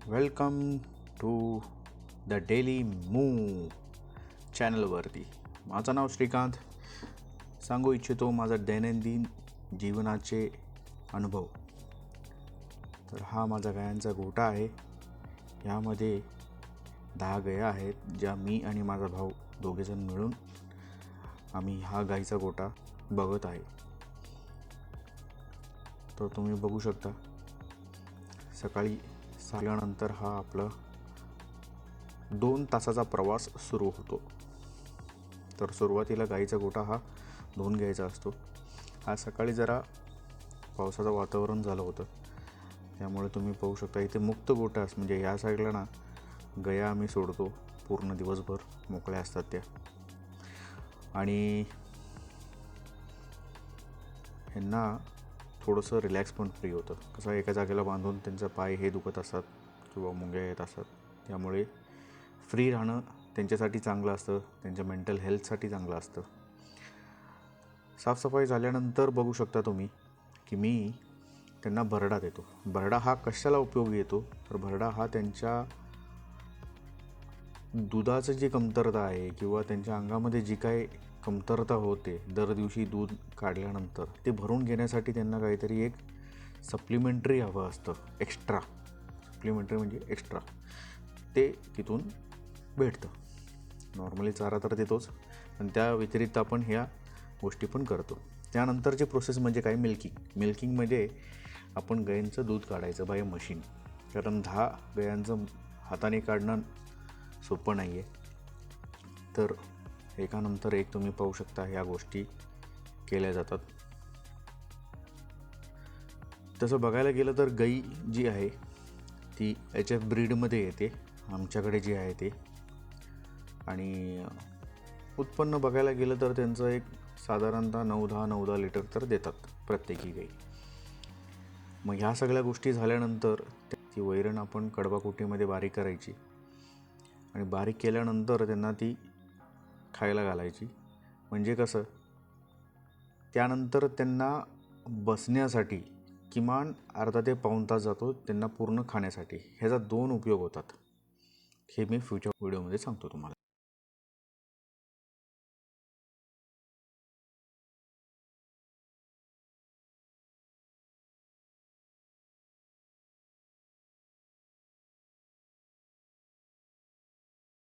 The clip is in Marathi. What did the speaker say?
Welcome to the daily move चॅनलवरती. माझं नाव श्रीकांत. सांगू इच्छितो माझा दैनंदिन जीवनाचे अनुभव. तर हा माझा गायांचा गोठा आहे. यामध्ये 10 गाया आहेत, ज्या मी आणि माझा भाऊ दोघेजण मिळून आम्ही हा गाईचा गोठा बघत आहे. तर तुम्ही बघू शकता, सकाळी साल्यानंतर हा आपला 2 तासाचा प्रवास सुरू होतो. तर सुरुवातीला गाईचा गोठा हा धुवून घ्यायचा असतो. आज सकाळी जरा पावसाचं वातावरण झालं होतं, त्यामुळे तुम्ही पाहू शकता इथे मुक्त गोठा म्हणजे या साईडला ना गाया आम्ही सोडतो. पूर्ण दिवसभर मोकळ्या असतात त्या, आणि ह्यांना थोडंसं रिलॅक्स पण फ्री होतं. कसं एका जागेला बांधून त्यांचा पाय हे दुखत असतात किंवा मुंग्या येत असतात, त्यामुळे फ्री राहणं त्यांच्यासाठी चांगलं असतं, त्यांच्या मेंटल हेल्थसाठी चांगलं असतं. साफसफाई झाल्यानंतर बघू शकता तुम्ही की मी त्यांना भरडा देतो. भरडा हा कशाला उपयोगी येतो, तर भरडा हा त्यांच्या दुधाचं जी कमतरता आहे किंवा त्यांच्या अंगामध्ये जी काही कमतरता होते दर दिवशी दूध काढल्यानंतर, ते भरून घेण्यासाठी त्यांना काहीतरी एक सप्लिमेंटरी हवं असतं. सप्लिमेंटरी म्हणजे एक्स्ट्रा ते तिथून भेटतं. नॉर्मली चारा तर देतोच, पण त्या व्यतिरिक्त आपण ह्या गोष्टी पण करतो. त्यानंतरची प्रोसेस म्हणजे काय, मिल्किंगमध्ये आपण गायींचं दूध काढायचं बाय मशीन. कारण 10 गायांचं हाताने काढणं सोपं नाही आहे. तर एकानंतर एक तुम्ही पाहू शकता ह्या गोष्टी केल्या जातात. तसं बघायला गेलं तर गाई जी आहे ती HF ब्रीडमध्ये येते आमच्याकडे जी आहे ते. आणि उत्पन्न बघायला गेलं तर त्यांचं एक साधारणतः 9-10 लिटर तर देतात प्रत्येकी गाई. मग ह्या सगळ्या गोष्टी झाल्यानंतर ती वैरण आपण कडबाकुटीमध्ये बारीक करायची, आणि बारीक केल्यानंतर त्यांना ती खायला घालायची. म्हणजे कसं, त्यानंतर त्यांना बसण्यासाठी किमान अर्धा ते पाऊण तास जातो त्यांना पूर्ण खाण्यासाठी. ह्याचा 2 उपयोग होतात. हे मी फ्युचर व्हिडिओमध्ये सांगतो तुम्हाला.